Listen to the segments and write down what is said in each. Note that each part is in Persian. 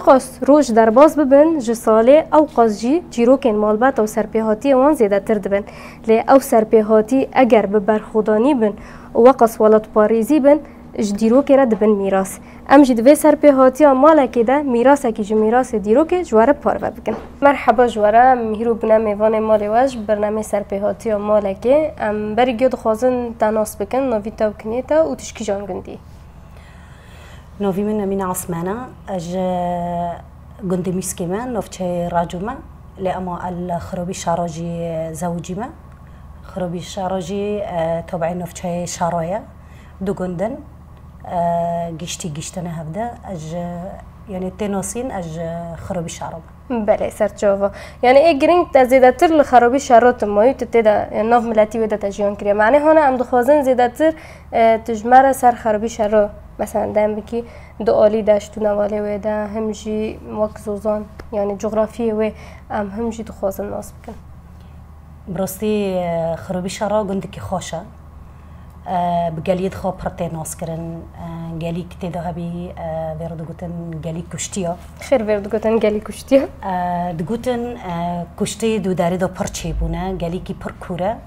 وقاس روش در باز ببن جساله او قاس جی جیروکن مالبات او سرپیهاتی وان زیده تر دبن لی او سرپیهاتی اگر به برخودانی بن وقاس ولات پاریزی بن جدیروکی را دبن میراث ام جدوی سرپیهاتی مالکی ده میراث کی جو میراث دیروکی جواره پار بکن. مرحبا جواره میرو بنا میوان مالی واج برنامه سرپیهاتی مالکی ام بری گید خوازن تناس بکن نویتا و کنیتا و تشکی جان گندی. نوی من امین عثمانه اج گندی میسکیمه نوفچه راجومه لأما الخرابی شاراجی زوجیمه خرابی شاراجی تبعی نوفچه شارایه دو گندن گشتنه هفته اج يعني تناسين اج خرابي شعرب بله سرچاوا يعني ايه گرینگ تزیدتر لخرابی شرات مایی تتدا يعني ناف ملتی ودا تجیان کریا معنی هونه ام دخوازن زیدتر تجمره سر خرابی شرا مثلا دم بکی دو آلی داشت و نواله ودا همجی وقزوزان يعني جغرافیه و ام همجی دخوازن ناس بکن براستی خرابی شرا گندکی خوشه بقاليد خو برتين ناسكرن قالي كتير هبي بيردو قطن قالي كشتيا خير بيردو قطن قالي كشتيا دقوتن كشتي دو داري دو برشي بونا قالي كي بركورة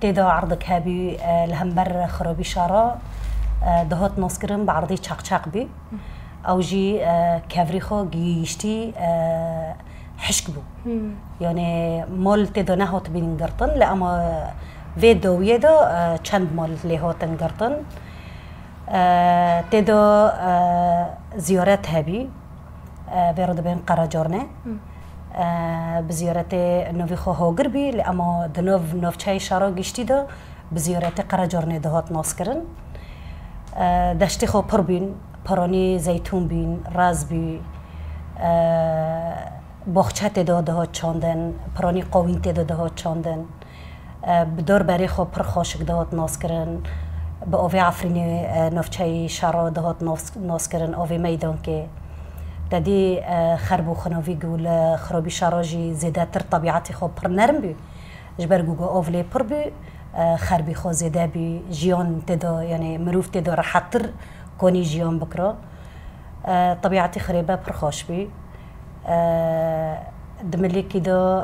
تيدا عرضك هبي الهمبر خرابي شارع دهات ناسكرن بعرضي شاق بي أو جي كافريخو جيشتي حشكبو يعني مول تيدا نهات بين قرطن لأما فيديو يدا چند مال لهاتن قرطن تدا زيارات هبي بيرد بين قراجارنه بزيارات نوفي خو هاجر بي لأما دنوف نوفچای شارا گشتی دا بزيارات قراجارنه دهات ناس کرن دشتی خو پر بین پرانی زیتون بین راز بی باغچه تدا دهات چاندن پرانی قوین تدا دهات چاندن بدور برای خو پر خاشک دهات ناس کرن با آوی عفرینی نفچای شارا دهات ناس کرن آوی میدان که دادی خربو خناوی گول خرابی شاراجی زیده تر طبیعتی خو پر نرم بی جبر گوگو آولی پر بی خربی خو زیده بی جیان تدا یعنی مروف تدا راحت تر کنی جیان بکرا طبیعتی خریبه پر خاش بی دملي كده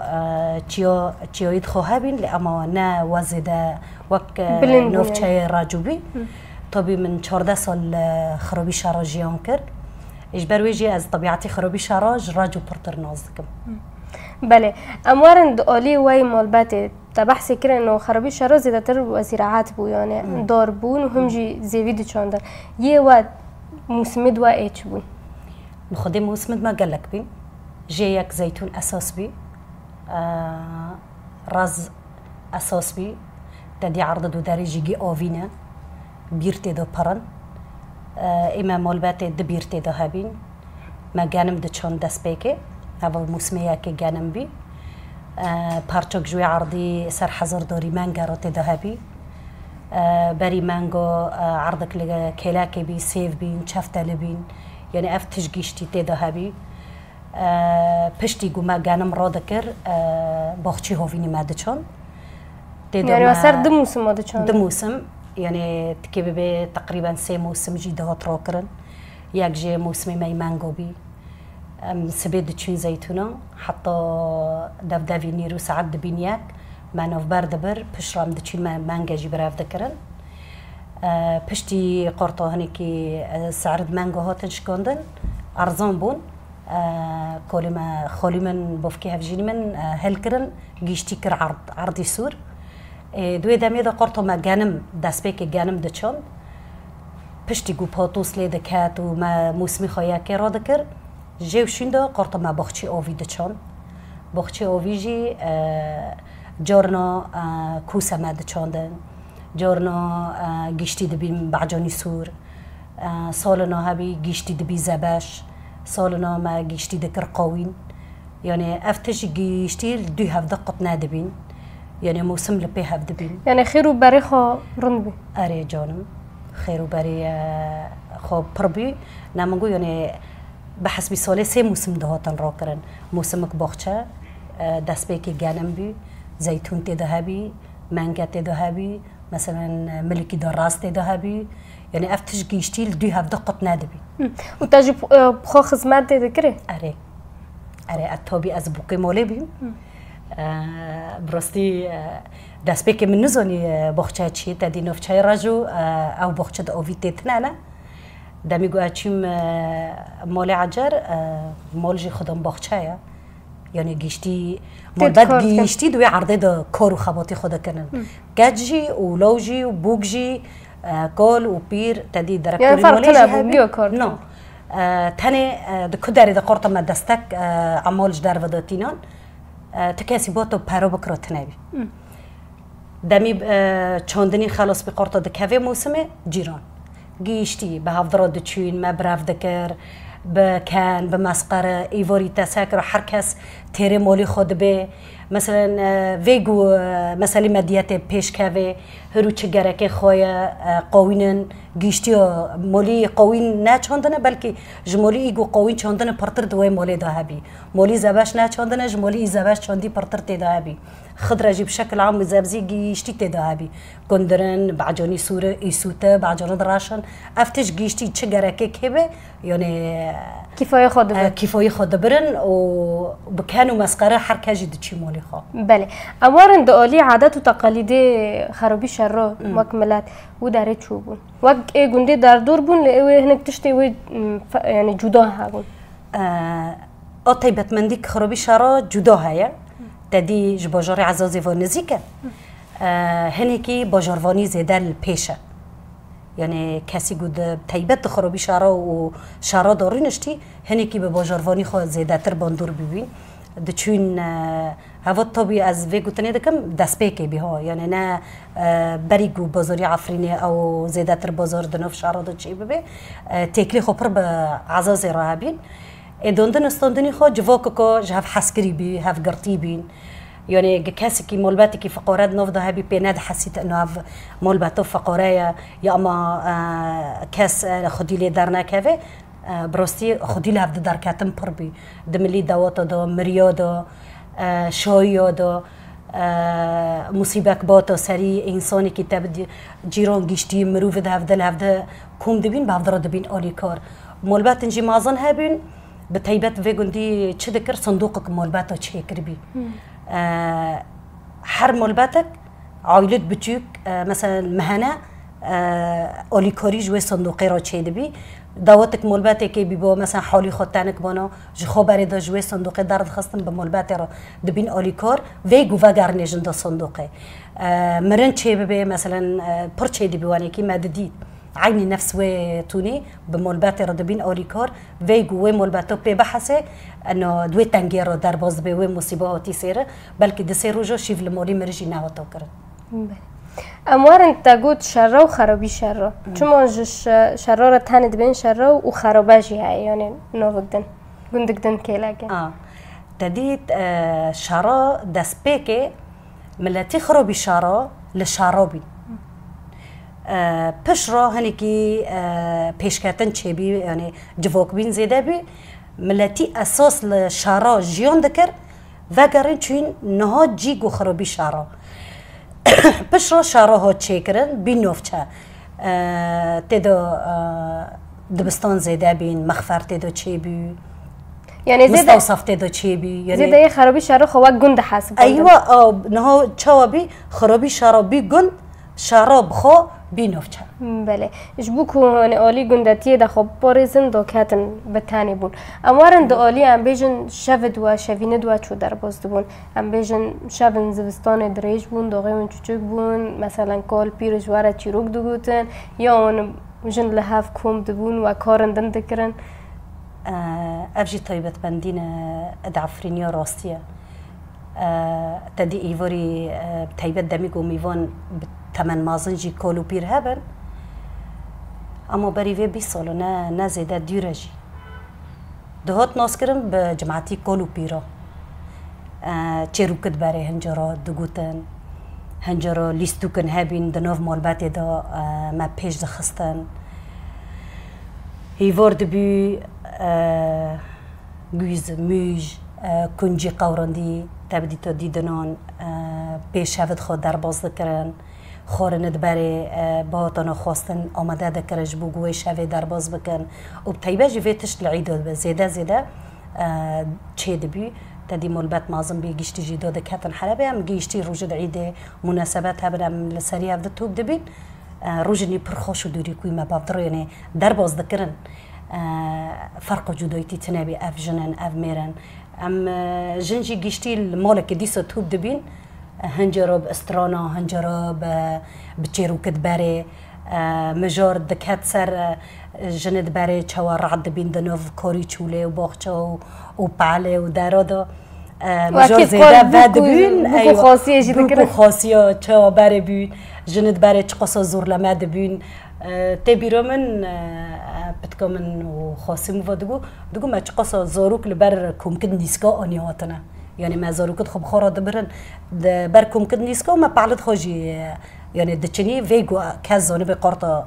تشيويد خوهابين لأما نا وزده وك نوفچای راجوبي طبي من 14 سال خرابي شاراجيان كر اجبر ويجي از طبيعتي خرابي شاراج راجو برتر نازكم بله اموارن دولي واي مالباتي تبحثي كده انه خرابي شاراج زيادتر وزراعات بو يعني دار بون وهمجي زيفيد چاندر يه واد موسمد وا ايش بون مخدم موسمد ما قالك بين جيك زيتون أساس بي راز أساس بي تدي عرض دو داري جيجي أوفينا بيرتي دو برن إما مولباتي دبيرتي دو هابين ما جانم دو چون دست بيكي هذا موسمية كي جانم بي پارچوك جوي عرضي سر حزر دوري مانگا روتي دو هابي بري مانگو عرضك لغا كيلاكي بي سيف بين چفتل بين يعني افتش گيشتي تي دو هابي پشتی گوما گانم را دکر باخچی هاوینی ماده چون يعني وصار دو موسم ماده چون دو موسم يعني تكيب به تقريبا 3 موسم جي دهات راكرن يك جي موسم ماي مانجو بي سبيد تشين زيتونه حتى دفدافي نيرو ساعد بينياك ما نوف بردبر بشرام دتشين مانجا جي براف دكرن پشتی قرطه هنيكي سعرد مانجو هاتن شكوندن ارزان بون كولما خولي من بوفكي هفجيني من هلكرن جيشتي كر عرضي سور دوی دمی دا قرطه ما جانم دست بک جانم دچان پشتی گو پاتوس لیده کات و ما موسمی خواهی که را دکر جوشین دا قرطه ما باخچی آوی دچان باخچی آوی جی جارنا کوسه ما دچاندن جارنا گیشتی دبیم بعجانی سور سالنا هبی گیشتی دبی زباش سالنا ما گیشتی دکر قوین يعني افتش گیشتی دوی هفته قطنا دبین يعني موسم لبي هفده بين يعني خير وبري خو رنبي اري جانم خير وبري خو بربي نامگو يعني بحسب ساله 3 موسم دهاتن راكرن موسمك باخچه دست بيكي جانم بي زيتون تذهبي مانجا تذهبي مثلا ملكي دراس تذهبي يعني افتش گیشتیل دوی هفته قط ندبی و تاجی بخوا خدمت دکره اره اتابی از بوقی مالی بیم براستی دست بی که من نزانی بخچه چی تدی نفچه راجو او بخچه دا اویته تنانا دمی گوه چیم مال عجر مال جی خودم بخچه یعنی گیشتی مال بعد گیشتی دوی عرضه دا کار و خباتی خودا کنن گجی و لوجی و بوگجی کال و پیر تدی درکتوری مالی جی هبی نه تاني دكوداري دقورت ما دستك عمالج دار وداتينان تكاسي بوتو بارو بكرو تنابي دمي چاندني خلاص بقورت دكافي موسمه جيران گيشتي بهافدرا دچوين ما براف دكر بكان بمسقرة ايفوري تساكر حركس تيري مولي خود به مثلا فيجو مثلا مديات پیش كافي هرو چگرك خويا قوينن گيشتي مولي قوين نه چاندنه بلکه جمولي ايگو قوين چاندنه پرتر دوي مولي دهبي مولي زباش نه چاندنه جمولي زباش چاندي پرتر تدهبي خضرجي بشكل عام زبزي گيشتي تدهبي كندرن بعجاني سوره ايسوته بعجان دراشن افتش گيشتي چگرك كبه يعني كفايه خود برن و بكانوا مسقره حركه جد چي مولي خو بله اموارن دالي عادات و تقاليد خرابي شر مكملات و داره چو بون وقت اي گنده در دور بون له هنك تشتي و يعني جدا ها بون طيبت منديك خرابي شر جدا هيا تدي جباجاري عزازي و نزيكه هنكي باجارواني زيده البيشه يعني كاسي قد طيبت خرابي شارا و شارا دارينشتي هنكي بباجارواني خو زيده تر باندور ببين دچوين هوا طبي از في گوتني دكم دسبيكي بها يعني نه بريگو بازاري عفريني او زيده تر بازار دنوف شارا دو چي ببي تكلي خو پر بعزاز راهبين ادوندن استاندني خو جواكو جهف حسكري بي هف قرطي بين يعني كاسكي مولباتكي فقورات نفضه هبي بيناد حسيت انه هف مولباتو فقورايا يا اما كاس خدي لي دارنا كافي بروستي خدي لي هف داركاتم بربي دملي دواتا دو مريادا شايا دو مصيبك باتا سري انساني كي تبدي جيران گشتي مروف ده هفده كوم دبين بهفدر دبين اولي كار مولبات نجي مازن هبين بتيبت في گندي چه دكر صندوقك مولباتا چه كربي هر مولباتك عائلت بچوك مثلا مهنه اوليكاري جوي صندوقي را چه دبي دعوتك مولباتك كي بيبو مثلا حالي خدتنك بانا خبري دا جوي صندوقي درد خستن بمولبات را دبين اوليكار ويگو وگر نجن دا صندوقي مرن چه ببي مثلا پر چه دبي واني كي مدديد عيني نفس و توني بمولبات ردبين اوريكار ويگو و مولباتو بي بحثه انه دوي تنگيرو در باز به و مصيبه سيره بلكي دسيرو جو شيف الموري مرجي ناوتو كرت اموار انت قلت شر و خرابي شر چما شراره تند بين شر و خراباجي هاي يعني نوغدن گندگدن كيلاگه تديت شرا دسبيكي ملتي خرابي شرا لشرابي پشرا هنيكي پیشکتن چه بی يعني جواک بین زیده بی ملتی اساس لشارا جیان دکر وگرن چون نها جیگو خرابی شارا پشرا شارا ها چه کرن بی نوفچه تدو دبستان زیده بین مخفر تدو چه بی يعني زيد مستوصف تدو چه بی يعني زيد اي خرابي شارا خواك گند حاسب ايوه نها چوابي خرابي شارا بي گند شارا بخو بینوفچه بله جبوکو هن آلی گندتی دا خب پاریزن دا کتن بتانی بون امارن دا آلی ام بیجن شود و شوینه دو چو در باز بون ام بیجن شون زوستان دریج بون دا غیون چوچک بون مثلا کال پیرش واره چیروک دو گوتن یا اون جن لحف کوم دبون و کارن دن دکرن افجی طیبت بندین ادعفرینیا راستیه تدی ایواری طیبت دمیگو میوان تمن مازنجي كولو بير هبن اما بريفي 20 سالو نه زيده ديرجي دهات ناس كرم بجماعتي كولو بيرا چروكت بري هنجرا دگوتن هنجرا ليستوكن هبين دنوف مالباتي دا ما پیش دخستن هيوار دبي گوز موج کنجی قوراندی تبدی تا دیدنان پیش هفت خود در باز دکرن خورن دبره باهاتان خواستن آماده دکرش بگوی شوی درباز بکن و بتایبه جوی تشت العید به زیده چه دبی تدی ملبت مازم بی گشتی جدا دکتن حلبه هم گشتی روز العید مناسبت هبرم لسری هفته توب دبین روزنی پرخوش و دوری کوی مبادر یعنی درباز دکرن فرق جدایتی تنابی اف جنن اف میرن ام جنجی گشتی المالک دیسا توب دبین هنجرب استرانا هنجرب بچیروکت بره مجار دکت سر جند بره چوار رعد بین دنوف کاری چوله و باخچه و پعله و درادا مجار زیده ود بین بکو خاصیه جی بکو خاصیه چوا بره بین جند بره چقصا زور لمد بین تبیرو من بتکا من و خاصی مو دگو ما چقصا زاروک لبر کمکن نیسکا آنی هاتنه يعني ما زاروكت خب خورا دبرن بركم كد نيسكو ما بعلت خوجي يعني دتشني فيجو كازوني بقرطة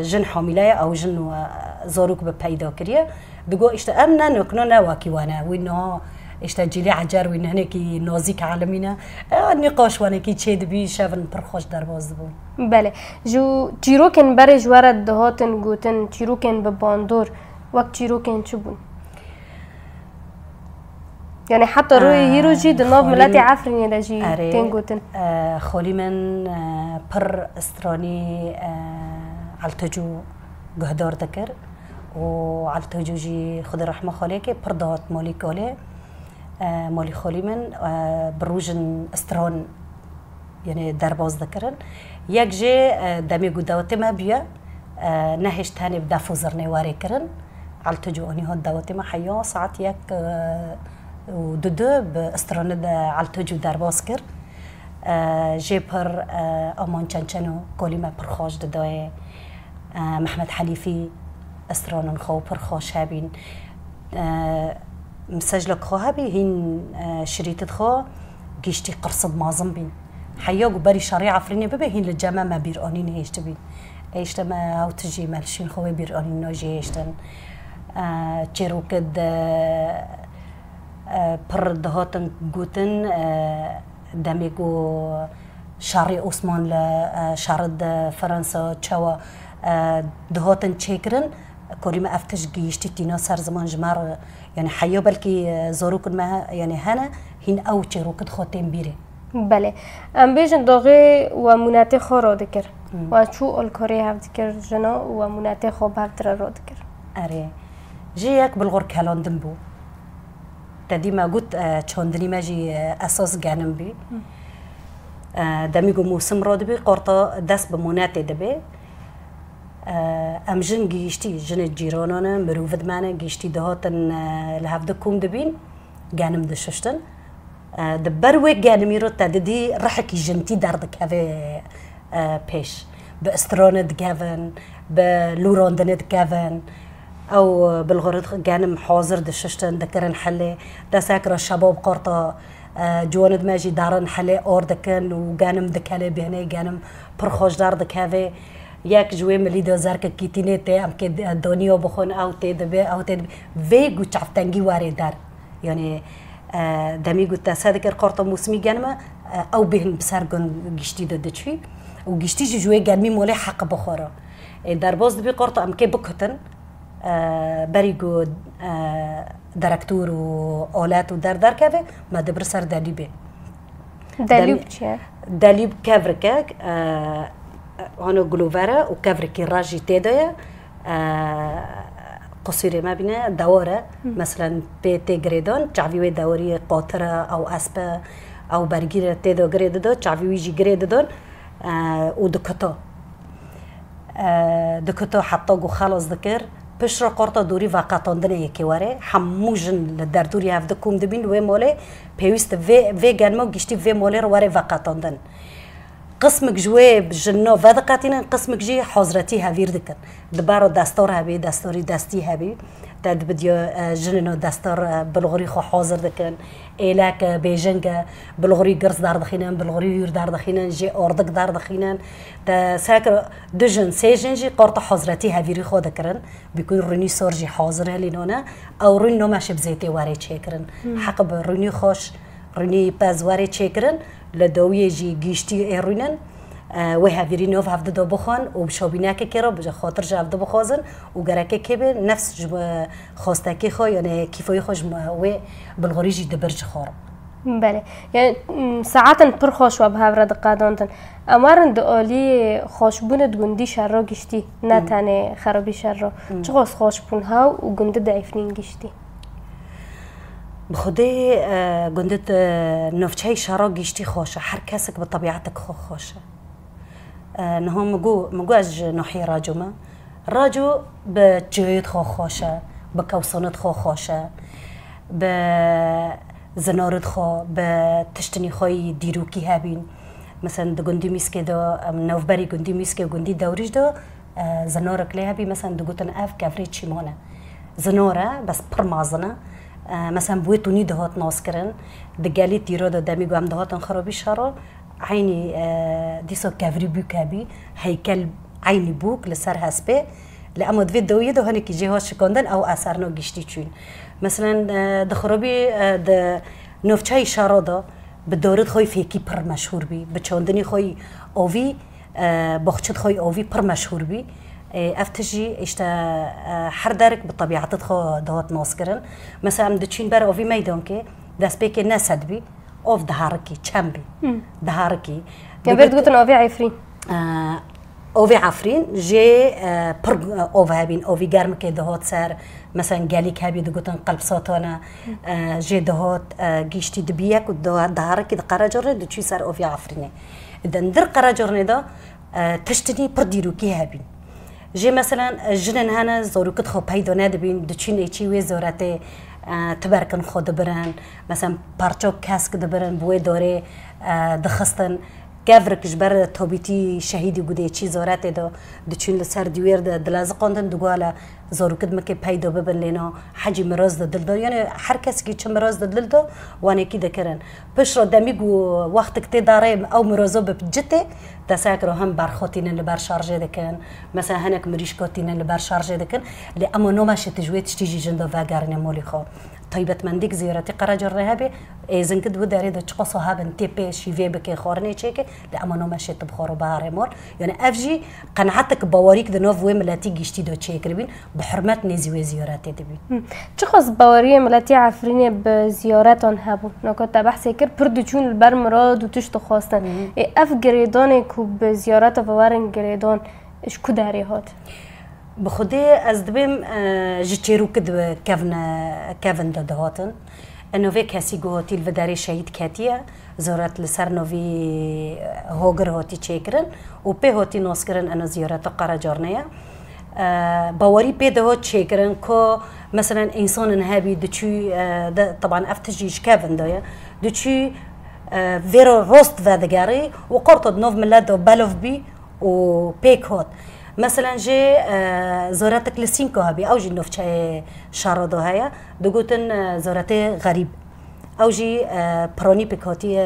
جن حاملة أو جن زاروك ببيدا كريه دقو اشتأمنا نكنونا واكيوانا وإنه اشتجيلي عجار وإن هناكي نازيك عالمينا النقاش وانا كي تشيد بي شافن برخوش درباز بون بله جو تيروكن بري جوارة دهاتن گوتن تيروكن بباندور وقت تيروكن چو بون يعني حتى روي هيرو جي دناف ملاتي عفريني دا جي تنگوتن خولي من پر استراني عالتجو قهدار دكر وعالتجو جي خد الرحمة خاليكي پر دهات مالي كالي مالي خولي من بروجن استران يعني درباز دكرن يك جي دامي قدواتي ما بيا نهش تاني بدافو زرني واري كرن عالتجو اني هاد دواتي ما حيا ساعت يك ودودو باستراند عالتجو درباز كر جي پر امان چنچنو كولي ما پرخاش ددوه محمد حليفي استرانن خو پرخاش هبين مسجلك خو هبي هين شريطت خو گيشتي قرصد مازم بين حياقو بري شريعة فريني ببه هين للجامعة ما بيرقانين هيشت بين ايشتا ما هاو تجي مالشين خوي بيرقانين ناجي هيشتن چيرو كد پر دهاتن گوتن دمیگو شاری عثمان لشارد فرانسا چوا دهاتن چیکرن کوریم افتش گیشتی تینا سر زمان جمار يعني حيا بلكي زاروك ما يعني هنا هين او چروكت خاتم بيره بله ام بیشن داغه و مناطق خورا دکر و چو الکاری هفت دکر جنا و مناطق خواب هفت را دکر اره جيك بالغور كالون دنبو تدي ما قلت چاندني ماجي اساس جانم بي دميگو موسم راد بي قرطا دست بمناطق دبي ام جن گيشتي جن جيرانانا مروفد معنا گيشتي دهاتن لهفده كوم دبين جانم دششتن دبروي جانمي رو تدي رحكي جنتي دردك هذا بيش باستراند جافن بلوراندنت جافن او بالغرض جانم حاضر دششتن دكرن حلي دا ساكر الشباب قرطة جواند ماجي دارن حلي اور دكن وجانم دكالي بهني جانم برخوش دار دكافي ياك جوي مليدا زارك كيتيني تي ام كي دونيو بخون او تي دبي او تي فيغو تشافتنجي واري دار يعني دمي قلت سادكر قرطة موسمي جانما او بهن بسارقون جشتي ددتشي وجشتي جوي جانمي مولي حق بخورا درباز دبي قرطة ام كي بكتن بريقو دركتور وآلات ودار كافي ما دبر سر داليبي داليب چه؟ داليب كافركاك هانو جلوفارا وكافركي راجي تيدايا قصيرة ما بينا دوارة مثلا بيتي جريدون تعفيوي دوري قاطرة أو أسبا أو برجيرة تيدا جريدون تعفيوي جي جريدون ودكتو دكتو حتى جو خلاص ذكر بشرا قرطة دوري واقعتان دنيا كواره حموجن لدردوري هفدكم دبين و ماله بيوست في جانمو جشتي في ماله رواره واقعتان دن قسمك جواب جنو فدقاتين قسمك جي حضرتي هافير دكن دبارو دستور هبي دستوري دستي هبي تاد بديو جننو دستور بلغري خو حاضر دكن إلاك بيجنجا بلغري قرص دار دخينان بلغري يور دار دخينان جي أردك دار دخينان تا ساكر دجن سيجن جي قرطة حضرتي هافيري خو دكرن بيكون روني صور جي حاضر هلينونا أو روني نو ماشي بزيتي واري تشيكرن حق روني خوش روني باز واري تشيكرن لدوية جي جيشتي إيرونن وها فيري نوف هفد دو بخون وبشوبيناك كيرو بجا خاطر جا هفد بخوزن وجراك كيبه نفس خواستكي خو يعني كيفوي خوش و بالغريجي دبرج خورم بله يعني ساعات پر خوش و به ورد قادانتن امارن دالی خوش بوند گندی شر را گشتی نه تنه خرابی شر را چه خوش بون ها و گنده ضعیفنین گشتی بخدي قندت نوفشي شارو جيشتي خوشة هر كاسك بطبيعتك خوشة نهم مجو أج نحي راجو ما راجو بجيد خوشة بكوصنت خوشة بزنارد خو بتشتني خوي ديروكي هابين مثلا دقندي ميسكي دو نوف بري قندي ميسكي وقندي دوريج دو زنارك ليها بي مثلا دقوتن أف كافريت شيمونة زنارة بس برمازنة مثلا بويتوني دهات ناس كرن دقالي تيرو دا دامي قام دهات خرابي شارو عيني ديسو كافري بوكابي هيكل عيني بوك لسر هسبي لأما دفيد دوية دو هنكي جيهو شكوندن أو أثارنو جيشتي چون مثلا دخرابي دا نوفچاي شارو دا بدورد خوي فيكي پر مشهور بي بچوندني خوي أوفي بخشت خوي أوفي پر مشهور بي افتجي اشتا هر درك بطبيعة تدخو دوات ناسكرن مثلا دچين بر اوفي ميدانكي داس بيكي نسد بي اوف دهاركي چمبي دهاركي كان برد قلتن اوفي عفرين اوفي عفرين جي پر اوف هابين اوفي گرمكي دهات سر مثلا قاليك هابي دقوتن قلب ساتانا جي دهات گيشتي دبيك و دهاركي دقراجرن دچي سر اوفي عفريني اذن در قراجرن دا تشتني پر ديروكي هابين جي مثلا جنن هنا زوروكت خو پیدا ندبین دچین ایچی وی زورته تبرکن خود دبرن مثلا پارچو کاسک دبرن بوی دوره دخستن گفرک جبر توبیتی شهیدی بوده چی زورته دو دچین لسر دیویر دلاز قاندن دوگالا زوروكت مكي پیدا ببن لینا حجی مراز دل دو یعنی هر کسی که چه مراز دل دو وانه کی دکرن پش را دمیگو وقت کتی داره او مرازو ببجته تساكرو هم برخوتين اللي بار شارجي دكن مثلا هناك مريشكوتين اللي بار شارجي دكن اللي اما نو ماشي تجويت تيجي جندو فاغارني مولي خو طيبت من ديك زيارتي قراج الرهابي اذن كد وداري دو تشقصو هابن تي بي شي في بك خورني تشيكي لا اما نو ماشي تبخورو باري مول يعني افجي قنعتك بواريك دو نوف وي ملاتي جيشتي دو تشيكربين بحرمات نيزي زيارتي دبي تشخص بواريه ملاتي عفريني بزياراتون هابو نكت بحثي كر بردو چون البر مراد و تشتو خواستن اف گريدون بزيارات ووارن جريدون اش كداري هات بخدي از دبم جتيرو كد كافن دهاتن انه في كاسي جوتي الفداري شهيد كاتيا زورات لسر نوفي هوجر هاتي تشيكرن و بي هاتي ناسكرن انا زيارات قراجرنيا باوري بي ده تشيكرن كو مثلا انسان هابي دچي طبعا افتجيش كافن دايا دچي فيرو روست فادغاري وقرطد نوف ملادو بالوف بي و بيك هوت مثلا جي زوراتك لسينكو هابي او جي نوف شارودو هيا دقوتن زوراتي غريب او جي بروني بيكوتي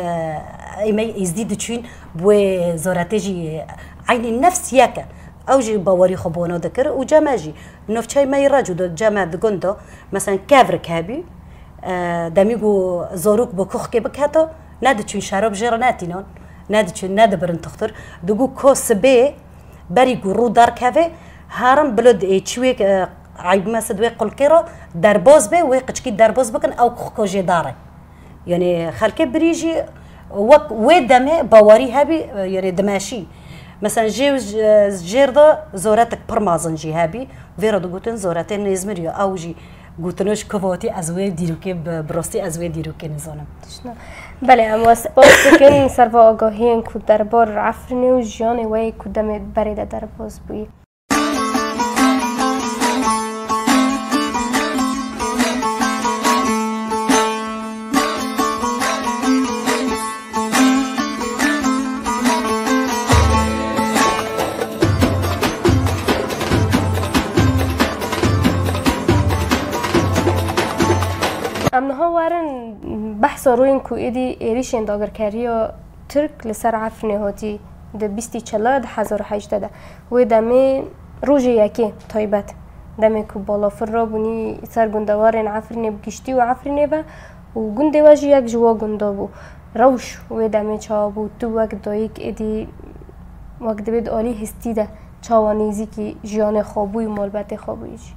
ايمي ازديد تشين بو زوراتي جي عيني النفس ياكا او جي باوري خبونو ذكر وجاماجي نوف ماي راجو دو جامع دقوندو مثلا كافرك هابي داميغو زوروك بكوخكي بكاتو نادي تشون شارب جيراناتي نون نادي تشون نادي برن تختر دقو كوس بي بريغو رو دار كافي هارم بلود ايشويك عيب ما سدوي قل كيرو دربوز بي ويقشكي دربوز بكن او كوخكو جي داري يعني خالكي بريجي ويدمي باوري هابي يعني دماشي مثلا جيردا زوراتك برمازن جي هابي فيرا دقوتن زوراتين نيزمريو او جي گوتنوش کوواتی ازوی دیروکی براستی ازوی دیروکی نزانم. بله اما سپاس بکن سر و آگاهی که دربار عفرینی و جان وی کدام برید در باز بوی. امنها وارن بحث روین کو ایدی ایریش انداگر کریو ترک لسر عفرینی هاتی ده 2018 و دمی روز یکی تایبت دمی کو بالافر را بونی سر گندوارن عفرینی بگشتی و عفرینی با و گنده واجی یک جوا گنده بو روش و دمی چا بو تو وقت دایک ایدی وقت دبید آلی هستی ده چاوانیزی که جیان خوابوی مالبت خوابویش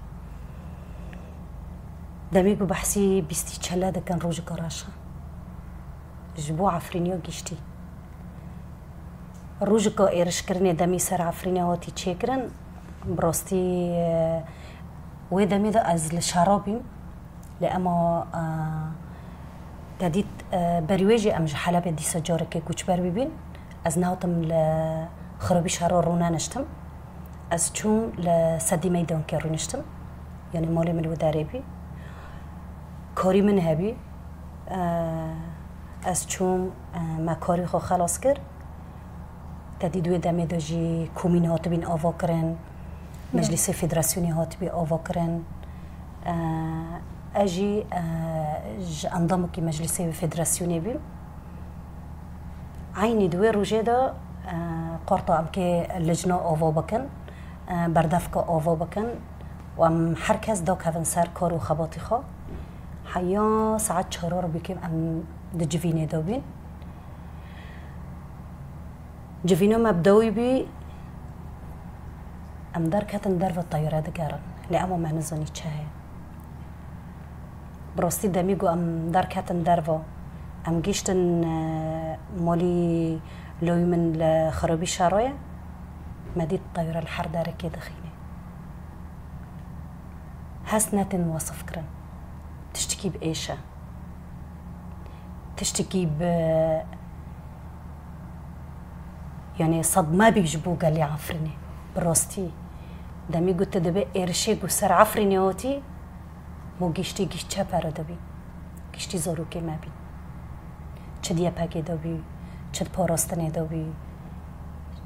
دمی گو بحثی بیستی چله دکن روژ کاراشا جبو عفرینیو گشتی روژ که ایرش کرنی دمی سر عفرینی هاتی چه کرن براستی و دمی ده از لشرابیم لأما قديت بريواجي أمج حلبة دي سجارة كي كوش بر ببين از نهاتم لخرابي شهر رونا نشتم از چون لسدي ميدان كي رو نشتم يعني مالي من الوداري بي كاري من هبي از چون ما كاري خو خلاص كر تدي دوي دمي دا جي كومين هات بين آوا کرن مجلس فدراسيوني هات بي آوا کرن اجي انضموا كي مجلس فدراسيوني بي عيني دوي روجيدا قرطة ام كي اللجنة آوا بكن بردفك آوا بكن وام حركز داك هفن سر كارو خباطي خا حيا ساعات شهرار بكم ام دجفيني دابين جفينو مبدوي بي ام در كتن در و الطيارة دقارن لأما ما نزاني چهي براستی دمیگو ام در کتن دروا ام گیشتن مالی لوی من لخرابی شرایه مدید طیاره الحر داره که دخینه هست نتن وصف کرن تشتكي بإيشة تشتكي يعني صدمة بيجبو قال لي عفرني براستي دمیگو تدبه ارشي قو سر عفرني هاتي مو گشتی گشت چه پرده بی گشتی زاروکه ما بی چه دیا پاکی دا بی چه پاراستنه دا بی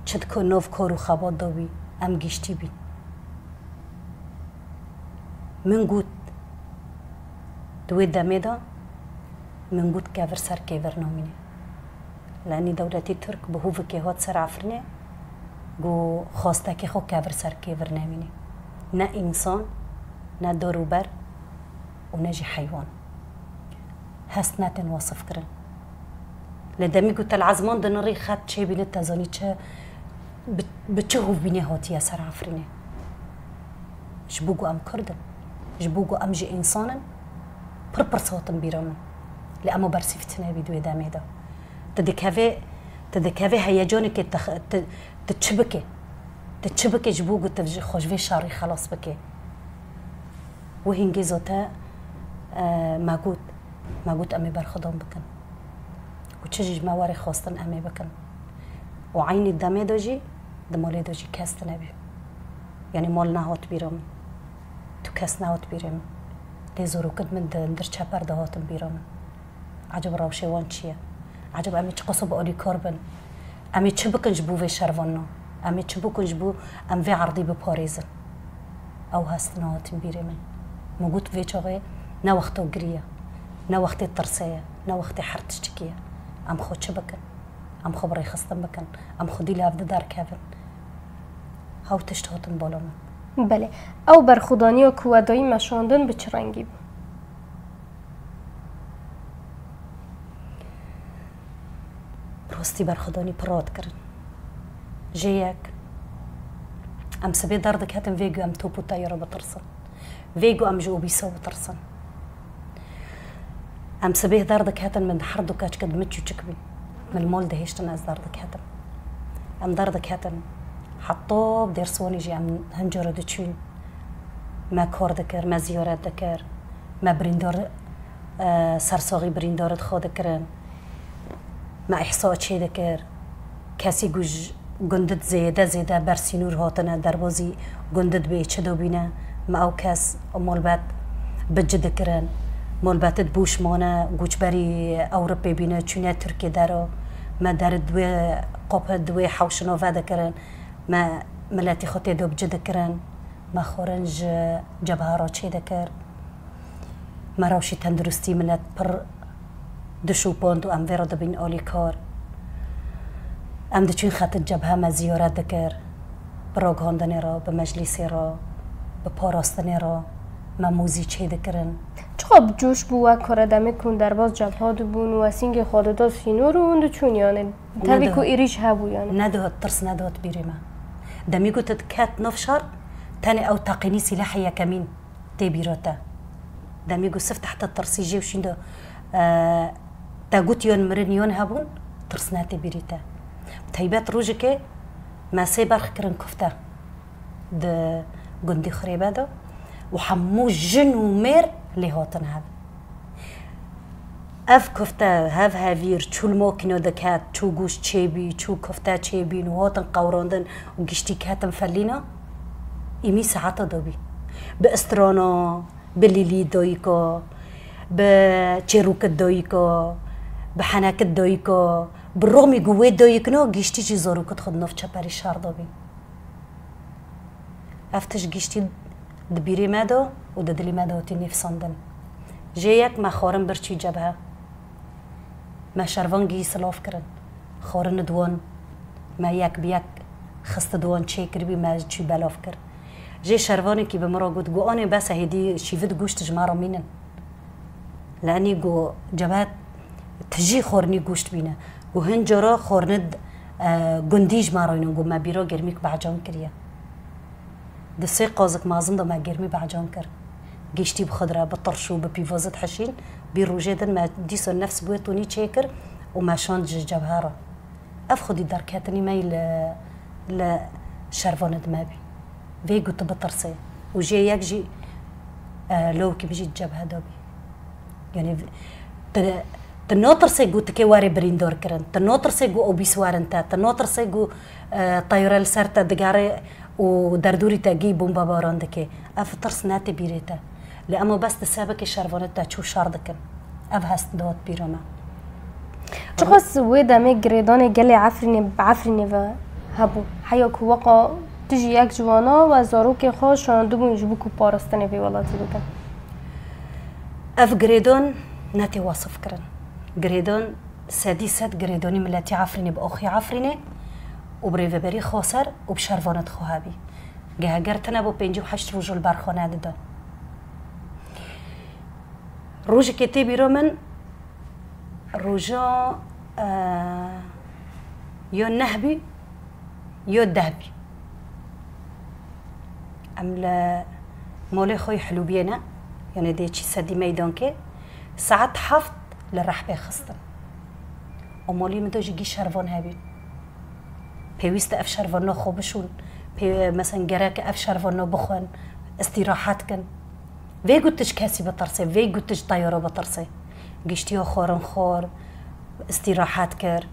چه نوف کارو خباد دا بی ام گشتی بی من گوت دوی دمه دا من گوت کافر سر کافر نامینه لانی دولتی ترک به هوو که هات سر عفرنه گو خواسته که خو کافر سر کافر نامینه نه انسان نه داروبر ونجي حيوان هست ناتن وصف كرن لدمي قلت العزمان دنري خد شي بين التزاني تشا بتشهو بيني هاتي سر عفريني جبوقو ام كردن جبوقو ام جي انسانا بربر صوتن بيرامن لأما برسي فتنا بيدوي دامي دا تدكافي هيجانك تتشبكي جبوقو تفجي خوشوي شاري خلاص بكي وهنجي زوتا ما قلت أمي برخضان بكن وتشجج مواري خواستن أمي بكن وعيني الدمي دوجي دمالي دوجي كاست نبي يعني مال نهات بيرم تو كاس نهات بيرم ليزورو كنت من در چپر دهاتم بيرم عجب راوشي وان چيه عجب أمي چقصو بقولي كاربن أمي چه بكن جبو في شرواننا أمي چه بكن جبو أم في عرضي بپاريزن أو هست نهاتم بيرم موجود في شغله نا وقته قريه نا وقته ترسيه نا وقته حر تشتكيه ام خود شبكن ام خبري خستم بكن ام خدي لي افد دار كافن هاو تشتهاتن بالام بله او برخودانی و کوادایی مشاندن به چه رنگی بود؟ راستی برخودانی پراد کرن جيك ام سبي دردك هاتن فيجو ام توبو طياره بترسن فيجو ام جو بيسو بترسن ام سبيه دردك هاتن من حردو كاش قد متشو تشكبي من المول دهيشتن از دردك هاتن ام دردك هاتن حطوب دير سواني جي ام هنجر دتشون ما كور دكر ما زيارات دكر ما بريندار سرساغي بريندارت خود كرن ما احصاء چه دكر كاسي گوج گندد زيده برسينور هاتنا دربازي گندد به چه دو بينه ما او کس مالبات بجد کرن مالبات بوش مانه گوچبری اوروپی بینه چونه ترکی داره ما در دوی قاپ دوی حوشنا وده کرن ما ملتی خطی دو بجد کرن ما خورنج جبهه را چه دکر ما روشی تندرستی ملت پر دشو باند و ام ویرا دبین آلی کار ام دچین خط جبهه ما زیارت دکر براغاندنی را به مجلسی را به پاراستنی را ما موزی چه دکرن خب جوش بوا کار دمی کن در باز جبهه بون و سینگ خالدا سینور و اون چون یعنی تبی کو ایریش هبو یعنی ندهت ترس ندهت بیرما دمی گوت کات نفشر تاني او تقني سلاحية كمين تبيروتا دمی گو سفت تحت الترسيجي وشيندو تاقوت يون مرن يون هبون ترسناتي بيريتا تايبات روجكي ما سيبرخ كرن كفتا د قندي خريبادو وحمو جن ومير اللي هوتن هذا اف كفتا هاف هافير چو الموكينو دكات چو گوش چيبي چو كفتا چيبي نوهوتن قوروندن وگشتي كاتن فلينا إيمي ساعات دوبي باسترونو بالليلي دويكو بچروك دويكو بحناك دويكو بالرغم جوه دويكنو گشتي جي زوروك تخد نوف چپاري شار دوبي افتش گشتي دبيري مادو وددلي مادو تيني في صندن جيك ما خورن برچي جبهه ما شروان جي سلاف کرن خورن دوان ما يك بيك خست دوان چه کربي ما چي بلاف کر جي شرواني كي بمرا قلت قو أنا بس هدي شيفت قوشت جمارة مينن لأني قو جبهت تجي خورني قوشت بينا وهنجرا خورند قندي جمارة ينو قو ما بيرو جرميك بعجان كريا دسي قازك مازن دا ما جرمي بعجان كر جيشتي بخضرة بطرشو ببيفوزت حشين بيرو جدا ما ديسو النفس بويتوني تشيكر وما شان جبهارة أفخدي داركاتني ماي ل شرفان دمابي في قلت بطرسي وجي يكجي لو كي بيجي الجبهة دوبي يعني تنوتر سيجو تكواري بريندور كرن تنوتر سيجو أوبيس وارنتا تنوتر سيجو طيارة لسرتا دقاري ودردوري تاجي بومبا باراندكي أفترس ناتي بيريتا لأما بس تسابك الشرفونتا تشو شاردكن أفهست دوت بيروما تخص ويدا مي جريداني جالي عفريني و هبو حياك وقا تجي یک جوانا و زاروک خوش شاندو يجبو کو پارستنی في ولاتی بکن اف گریدون ناتي واصف کرن گریدون سادي ساد گریدوني ملاتي عفريني بأخي عفريني وبريفي بري خوسر وبشرفانت خوهابي جهاجرتنا بو 58 روج البرخانه دا روج كتابي رومن روجا يو النهبي يو الذهبي عمل مولي خوي حلو بينا يعني دي شي سدي ميدانكي ساعات حفظ للرحبة خصتن ومولي مدوجي جي شرفان هابين بيويست اف شرفانو خوبشون بي مثلا جراك اف شرفانو بخون استراحات كن في قلتش كاسي بطرسي في قلتش طيارة بطرسي جيشتيو خورن خور استراحات كر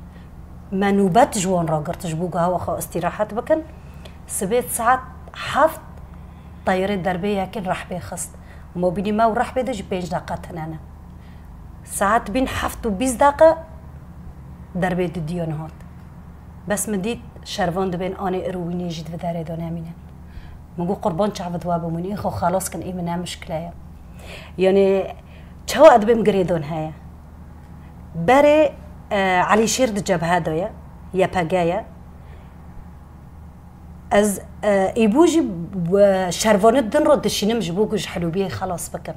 ما نوبات جوان راقرت جبوقها وخو استراحات بكن سبيت ساعات حفظ طيارة دربية كن رحبة خصت مو بيني ما ورحبة دج 5 دقات هنا ساعات بين حفظ و 20 دقيقة دربية ديون هات بس مديت شرفان دبين أنا إرويني جيت بداري دونا مينن مقول قربان شعب دوابه مني خو خلاص كان إيه منها مشكلة يعني شو أدبم قريدون هاي بري علي شير دجاب هذا يا باجايا از ايبوجي شرفانت دن رد شينم جبوكش حلو بيه خلاص بكن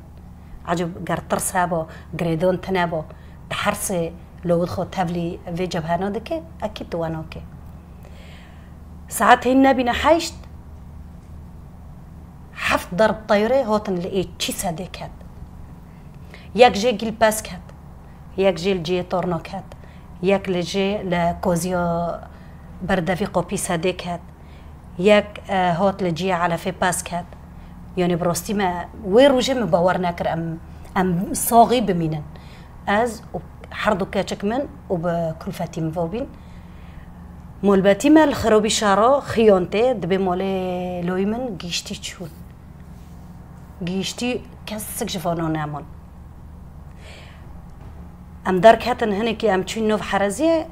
عجب قرطرس هابو قريدون تنابو تحرسي لو دخو تابلي في جبهانا دكي اكيد دوانوكي ساعات هنا بينا حايشت حفظ ضرب طيري هوتن لقيت شي ساديكات ياك جي جيل باسكات ياك جيل جي تورنوكات ياك لجي لكوزيو بردافي قوبي ساديكات ياك هوت لجي على في باسكات يعني بروستي ما ويرو جيم باورنا كر ام صاغي بمينن از حردو كاتشك من وبكلفاتي مفوبين مولباتي ما الخروبي شارو خيونتي دبي مولي لويمن جيشتي تشون جيشتي كسك جفانو نامون ام دارك هاتن هنكي ام تشين نوف حرزيه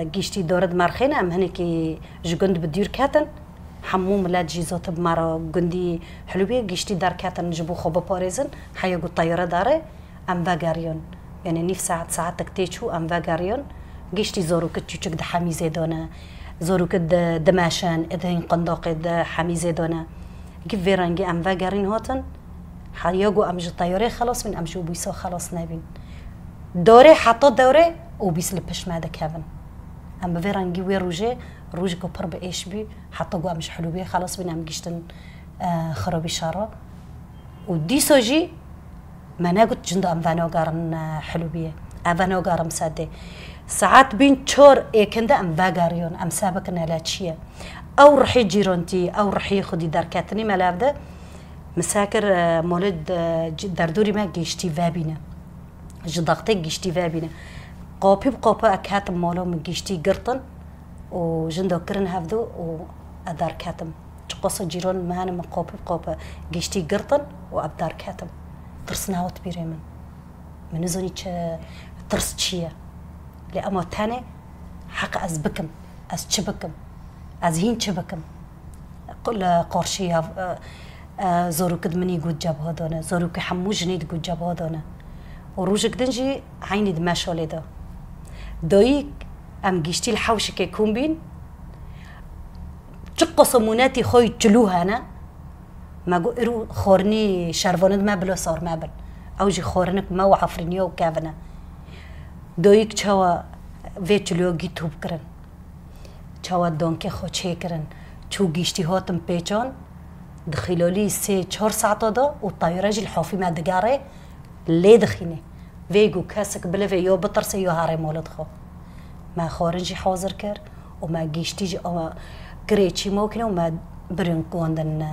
جيشتي دورد مارخين ام هنكي جوجند بدير كاتن حموم لا جيزوت بمارا جندي حلوبيه جيشتي دار كاتن جبو خوبا باريزن حيقو الطياره داري ام فاغاريون يعني نيف ساعات تكتيشو ام فاغاريون جيشتي زورو كتشوك د حميزه دونا زورو كد دماشان اذن قنداق د حميزه دونا كيف فيرانجي ام فاغارين هوتن حياجو أمج الطيارة خلاص من أمجو بيسو خلاص نبين دوري حطوا دوري وبيس لبش ما كافن أما فيرانجي ويروجي روج جو برب إيش بي حطوا جو أمج حلو بيه خلاص بين أم جشتن خرابي شارة ودي سوجي ما نقول جندو أم فانو قارن حلو بيه أفانو قارن سادة ساعات بين شور كندا أم باقاريون أم سابقنا لا تشيا أو رحي جيرونتي أو رحي خدي داركاتني ملابده مساكر مولد دردوري ما جيشتي فابينا جدقتي جيشتي فابينا قوبي بقوبة أكاتم مولو من جيشتي قرطن وجندو كرن هفدو وأدار كاتم تقص جيرون مهانا من قوبي بقوبة جيشتي قرطن وأبدار كاتم ترسنا وتبيري من نزوني ترس تشيا لأما تاني حق أزبكم أزشبكم أزهين شبكم كل قرشي زورو كدمني قد جاب هادونا زورو كحموجني قد جاب هادونا وروجك دنجي عيني دماشو لدا دويك أم جيشتي الحوش كي يكون بين تقو صموناتي خوي تلوها أنا ما قو خورني شارفوند ما بلو صار ما بل أو جي خورنك ما وعفرنيو وكافنا دويك تشوا في تلو جيتوب كرن تشوا دونكي خو تشيكرن شو جيشتي هاتم بيجان دخلولي 3-4 ساعات دا والطيارة جي الحوفي ما دقاري ليه دخيني فيجو كاسك بلا فيو بطرسي يو هاري مولد خو ما خورنجي حاضر كر وما جيشتي جي او كريتشي موكنا وما برنكوندن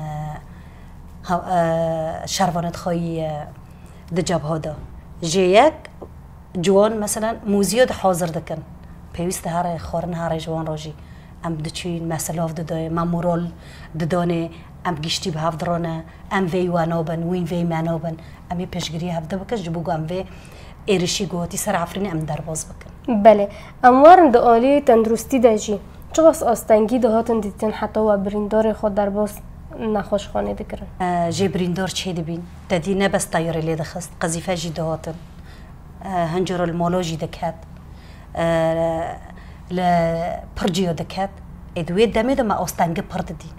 شارفانت خوي دجاب هادا جيك جوان مثلا موزيو ده حاضر دكن بيوست هاري خورن هاري جوان روجي ام دچین مسلاف داده ما مورال دادانه ام گشتی به هفدرانه ام وی وانابن وین وی منابن امی پیشگیری هفته بکش جبوگ ام وی ایرشی گوهاتی سر عفرینی ام درباز بکن. بله اموارن دعالی تندرستی داشی چقدر آستانگی دهاتن دیدن حتی و بریندار خود درباز نخوش خانه دکرن. جی بریندار چه دبین؟ دادی نبست طیاره لیده خست قذیفه جی دهاتن هنجر المالوجی دکات ل برجيو دكات ادويت دمي ما استنج برددين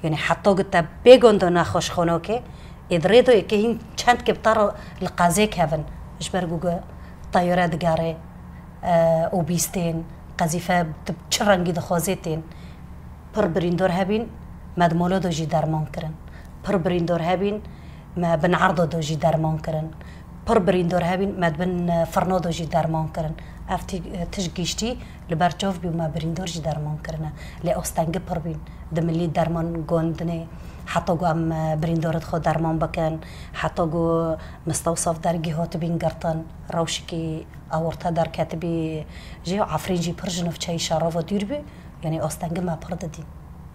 يعني حتى قلت بيجون دو ناخوش خونوكي ادريدو يكين چند كبتار القازي كافن اش برغو طياره دغاري اوبيستين قذيفه بتشرنگي دخوزيتين پر بريندور هبين مد مولودو جي درمان كرن پر بريندور هبين ما بنعرضو دو جي درمان كرن پر بريندور هبين مد بن فرنودو جي درمان كرن افتي تشجيشتي لبرچوف بما بريندور جي درمان كرنا لاستنج پربين دملي درمان گوندني حتى جو ام بريندورت خو درمان بكن حتى جو مستوصف درجي هات بين قرطن روشكي اورتا در كاتبي جي عفرين جي برجنف چاي شراف ديربي يعني استنج ما پرددين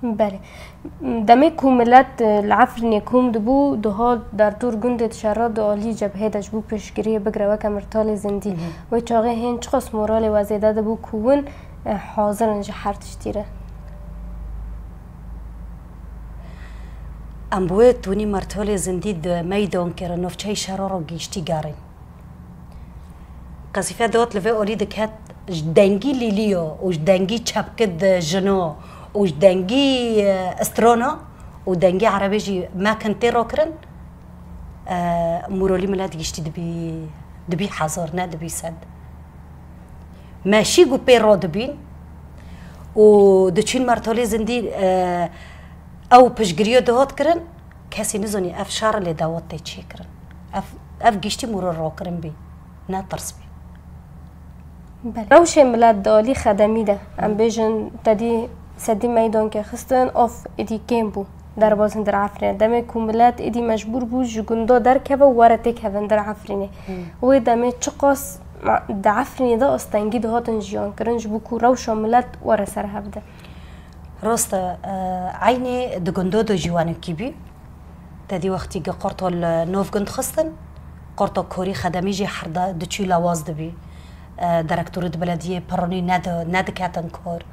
بله دمه کوملت العفرین کوم دبو دهال در دور گنده شراد عالی جبهه دش بو پیشگیری بگره و کمرتال زندی و چاقه هن چقص مورال وزیده دبو کون حاضر انجا حرتش تیره ام بوه تونی مرتال زندی ده میدان کرن نفچه شرار رو گیشتی گارین قصیفه دوات لفه اولی دکت دنگی لیلیو و دنگی چپکد جنو وش دنجي استرونا ودنجي عربي جي ما كنت روكرن مورولي ملاد يشتي دبي حزرنا دبي سد ماشي جو بيرو دبين ودتشين مرتولي زندي او بشجريو دهات كرن كاسي نزوني اف شار اللي داوت تيتشي كرن اف جيشتي مرور روكرن بي نا ترس بي روش ملاد دالي خدمي ده ام بيجن تدي سدی میدان که خستن آف ادی کم بو در بازن در عفرینه دم کوملات ادی مجبور بو جگندا در که و ورته که در عفرینه و دم چقاس در عفرینه دا استنگی دهاتن جیان کرنج بو کو روش ملت ور سر هفته راست عینی دگندا دو جوان کیبی تدی وقتی که قرطال نوف گند خستن قرطا کوری خدمی جی حردا دچی لواز دبی درکتور بلدیه پرانی ند کاتن کار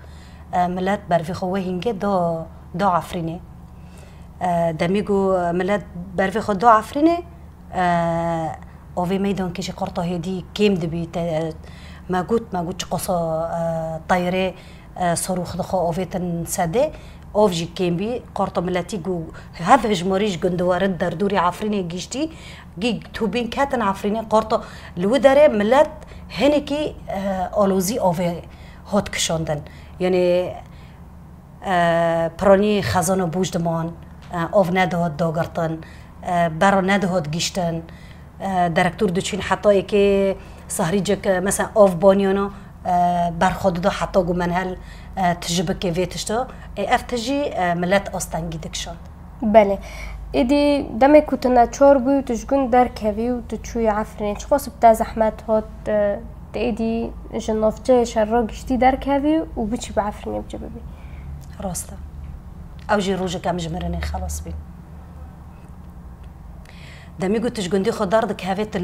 ملات برفي خوه هنگه دو عفرينه دميجو ملات برفي خو دو عفرينه اوفي ميدان كيشي قرطه هدي كيم دبي ما قوت قصا طيره صاروخ دخو اوفيتن ساده اوفجي كيمبي قرطه ملاتي جو هذا هجموريش جندوارد دردوري عفريني جيشتي جي توبين كاتن عفريني قرطه الودره ملات هنكي اولوزي اوفي هوت كشوندن يعني بروني خزانه بوجدمان اوف ندهود دوغرتن برا ندهود گیشتن درکتور دوچین حتی که سهریجک مثلا اوف بانیانا بر خود دو حتی گو منهل تجربه که ویتشتو افتجی ملت آستانگی دکشان. بله. ایدی دم کتنا چهار بی تجگون در کوی و تچوی عفرین چه قصب تا زحمت هات ایدی جنافچه شر گشتی در کوی و بچی بعفرین بچه ببی. راسته. اوجی روزه کم جمرنی خلاص بی. دمی گوتش گندی خود دارد که هفت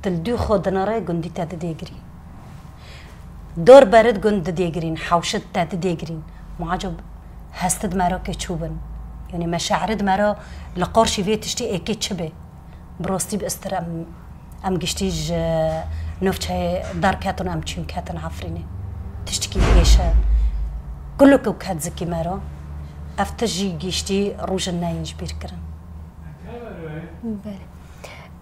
تلدو خود ناره گندی تاد دیگری. دور برد گند دیگرین حوشت تاد دیگرین معجب هستد مرا که چوبن یعنی مشاعرد مرا لقارشی ویتشتی اکی چبه براستی باستر ام گشتیج نفچه دار کاتون ام چون کاتن عفرینه تشتکی ایشه كله كوكات زكي مرا افتجي جيشتي روج الناينج بير كرن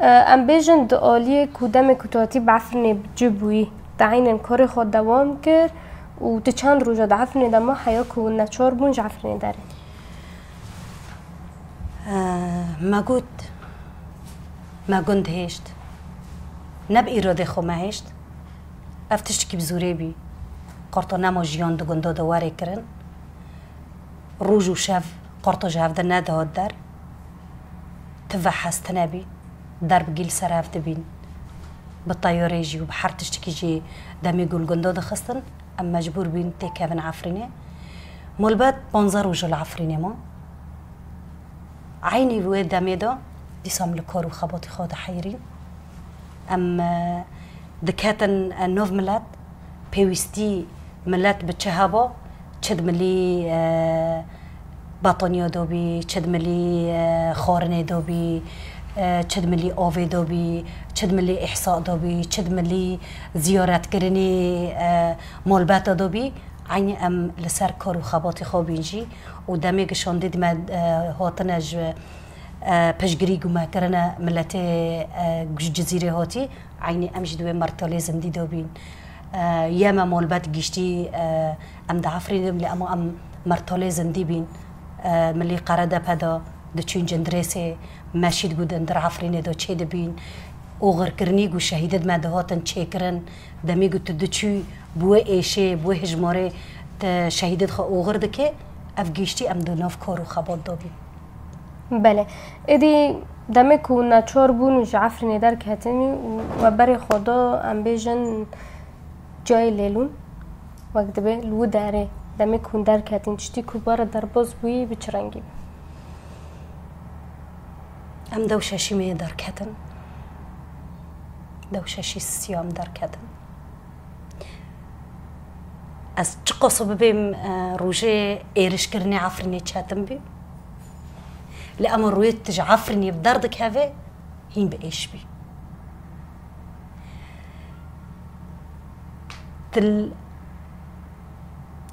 ام بيجن دالي كودم كتاتي بعفرني بجبوي تعين كوري خود دوام كر و تچند روزا دعفرني دما حياكو نچار بون جعفرني داري ما قند هشت نب إرادة خو ما هشت افتشتكي بزوري بي قرطة نمو جيان دو قندو دواري كرن روج و شاف قرطة جاف دا ناده در تفحص تنابي درب جيل سراف دبين بالطيارة يجي وبحر تشتكي جي دامي يقول قندو دا خستن أم مجبور بين تيكافن عفريني مولبات بانزار وجل عفريني ما عيني بويد دامي دا دي سام لكارو خباطي خاطة حيرين أم دكاتن نوف ملات بيوستي ملات بتشهابا تشد ملي باطنيا دوبي تشد ملي خارني دوبي تشد ملي اوفي دوبي تشد ملي احصاء دوبي تشد ملي زيارات كرني مولبات دوبي عيني ام لسر كارو خباطي خوبينجي ودامي قشان ديد ما هاتنج پشگری گم کردن ملت جزیره هاتی عینی امش دوی مرتاله زندی دوبین یا ما مولبات گشتی ام دعفرین لی اما ام مرتاله زندی بین ملی قرده پدا دچین جندرسه ماشید گودن در عفرین دو چه دبین اوغر کرنی گو شهیدت ما دهاتن چه کرن دمی گو تدچی بوه ایشه بوه هجماره شهیدت خو اوغر دکه اف گشتی ام دو ناف کارو خبات دوبین بله ایدی دمه کو نچار بون و جعفرینی در کهتنی و بری خدا ام بیجن جای لیلون وقت به لو داره دمه کون در کهتن چتی کو بار در باز بوی بچرنگی ام دوششی می در کهتن دوششی سیام در کهتن از چه قصب بیم روژه ایرش کرنی عفرینی چهتن بی لأمر رويت تجعفرني بدردك هذا هين بإيش بي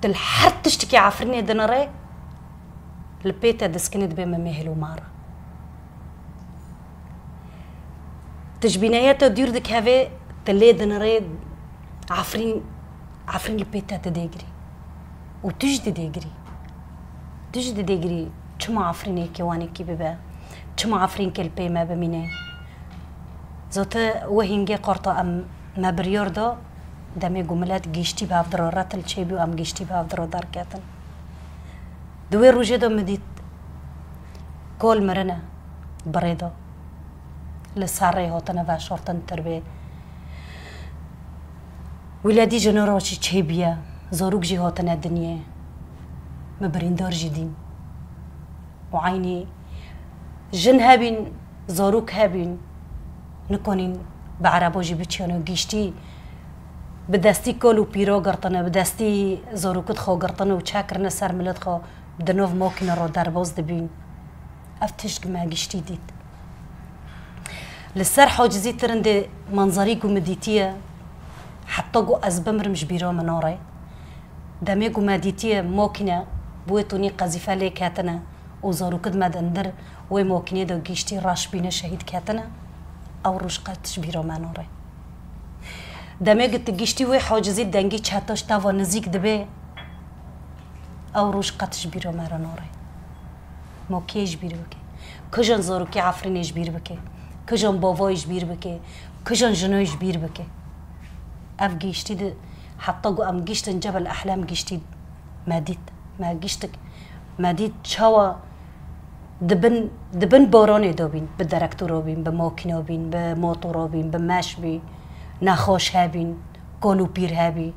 تل حرت تشتكي عفرني دنري لبيتا دسكنت بما مهلو مارا تجبينياتا ديردك هذا تلي دنري عفرين لبيتا تديجري وتجد ديجري چما عفرینی کیوانی کی ببه چما عفرین کل پی ما بمینه زوت وهینگه قرطه ام ما بريوردا دمی گملات گیشتی به افدرارات الچیبی و ام گیشتی به افدرادار کاتن دوی روزه دو مدید کل مرنه بریدا لساره هاتنه و شرطن تربه ولادی جنراشی چیبیه زاروک جی هاتنه دنیا مبریندار جدین وعيني جن هابين زاروك هابين نكونين بعربو جيبتشانو جيشتي بدستي كولو بيرو قرطنا بدستي زاروكت خو قرطنا وشاكرنا سر ملت خو بدنوف موكنا رو دربوز دبين افتشك ما جيشتي ديت للسر حاجزي ترند منظري قو مديتية حتى قو أزبمر مش بيرو منوري دامي قو مديتية موكنا بويتوني قذيفة لي كاتنا وزارو كد مدندر وممكن دو جيشتي راش بينا شهيد كاتنا او رشقة تشبيرو ما نوري دماغ تجيشتي وي حاجزي دنگي چاتاش تاوا نزيك دبي او رشقة تشبيرو ما نوري موكي جبير بكي كجن زارو كي عفرين جبير بكي كجن بابا جبير بكي كجن جنو جبير بكي اف جيشتي حتى قو ام جيشتن جبل احلام جيشتي ما جيشتك ما ديت شوا دبن بوراني دوبين بالدركتور بين بماكينه بين بموتور بين بماش بي ناخوش هابين كولو بير هابي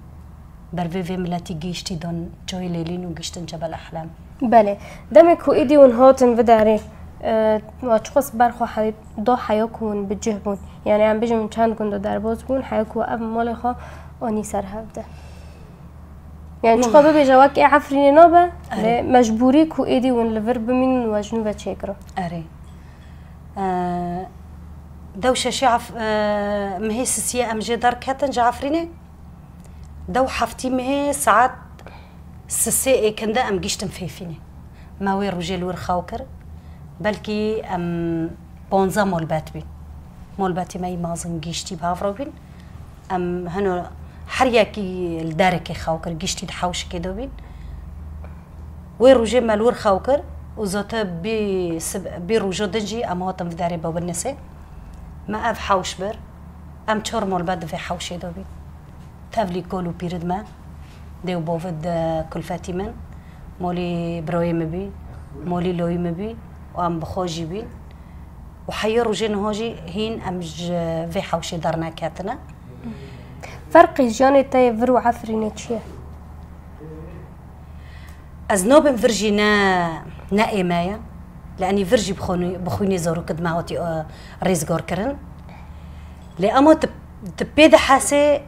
برفيفي ملاتي جيشتي دون جوي ليلين وجيشتن جبل احلام بله دمك وإيدي ونهاتن بداري واشخاص برخو حي دو حياكون بجهبون يعني عم بيجي من چند كن دو درباز بون حياكو اب مالخا اني سر هفته يعني شخص بيجي واك عفريني نابه مجبوري كو إيدي ون لفر بمين وجنو بتشكره اري دوشه شعف مهيس سيا ام جدار كاتن جعفريني دو حفتي مهي ساعات سسي كندا ام جيشتم فيفيني ما وي رجال ور خاوكر بلكي ام بونزا مولبات بين مولباتي ماي مازن جيشتي بافروبين ام هنو حرياكي الداركي خاوكر جيشتي دحوش كده بين وي رجال مالور خاوكر وزوتا بي رجو دنجي امواتم في داري باب النساء ما اف حوش بر ام تشور مولبات في حوشي دوبين تافلي كولو بيرد ما ديو بوفد كل فاتيمن مولي بروي مبي مولي لوي مبي وام بخوجي بين وحيرو جين هوجي هين امج في حوشي دارنا كاتنا فرق جاني تاي فرو عفريني تشيه ازنوبن فرجينا نائمايا لاني فرجي بخوني زورو قد ما هوتي ريزغور كرن لأمو تبيد حاسي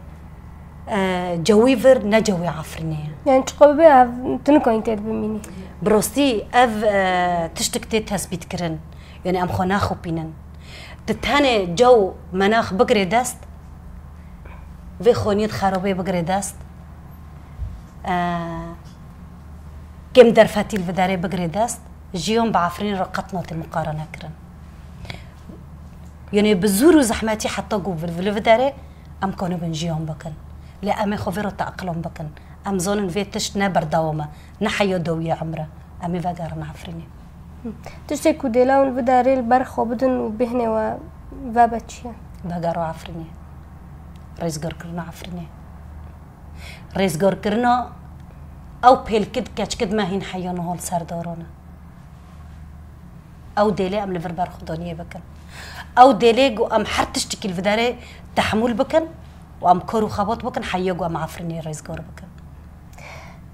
جويفر نجوي عفرينيه يعني تقبل تنكو انت بميني بروستي اف تشتكتي تثبيت كرن يعني ام خناخو بينن تتهاني جو مناخ بقري داست في خونيت خرابي بقري داست كم درفاتي الفداري بقري داست جيوم بعفرين رقتنا المقارنة كرن يعني بزورو زحماتي حتى قو في الفداري ام كونو بنجيوم بكن لا امي خفيرو تأقلم بكن ام زونن في تشت نبر دوما نحيو دوية عمره امي فاقارنا عفريني تشتكو ديلاون الفداري البرخو بدن وبهني وفابتشيا فاقارو عفريني رئيس قرقرنا عفريني رئيس قرقرنا او بيل كد كاش كد ما هين حيانو هول سار دورونا او ديلي ام لفر برخو دونية بكن او ديلي قو ام حر تشتكي الفداري تحمل بكن وام كورو خبط بكن حيقو ام عفريني رئيس قور بكن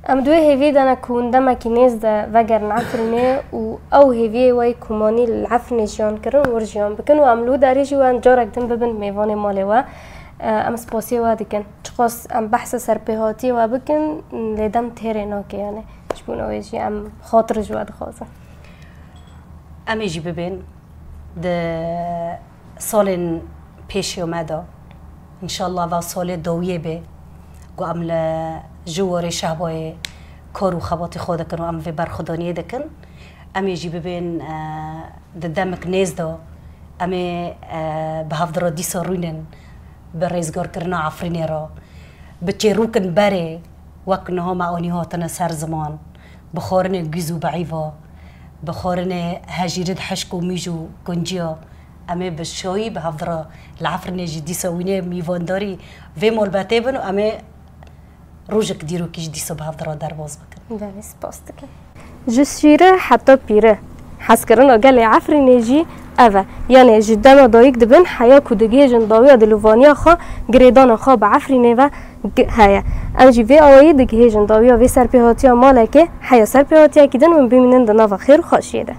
ام دوی هیوی دانا کونده مکینیز دا وگر نعفرینه و او هیوی وی کمانی العفرینه جیان کرن ور جیان بکن و املو داری جوان جارک دن ببن میوان مالی و ام سپاسی و دکن چخواست ام بحث سرپیهاتی و بکن لیدم تیره ناکه یعنی چبون اویجی ام خاطر جواد خوازه امی جی ببین ده سال پیشی اومده انشالله و سال دویه به گو ام جواری شهبای کارو خباتی خود کن و ام وی برخودانیه دکن امی جی ببین دمک نیز دا امی به هفدرا دیسا روینن به ریزگار کرنا عفرینی را بچه روکن بره وکن ها معانی ها تن سر زمان بخارن گیزو بعیوا بخارن هجیرد حشک و میجو گنجیا امی بشایی به هفدرا العفرینی جی دیسا وینه میوانداری وی مولبته بن و امی روجك ديرو كيش دي صباح في درا درباز بكن داني سباستك جسيره حتى بيره حسكرنا قال لي عفري نيجي أفا يعني جدنا ضايق دبن حياة كودجي جنداوية دلوفانيا خا جريدانا خا بعفري نيفا هيا أجي في أوي دجي جنداوية في سربيهاتيا مالكه حياة سربيهاتيا كدن من بيمنن دنا خير خاشيده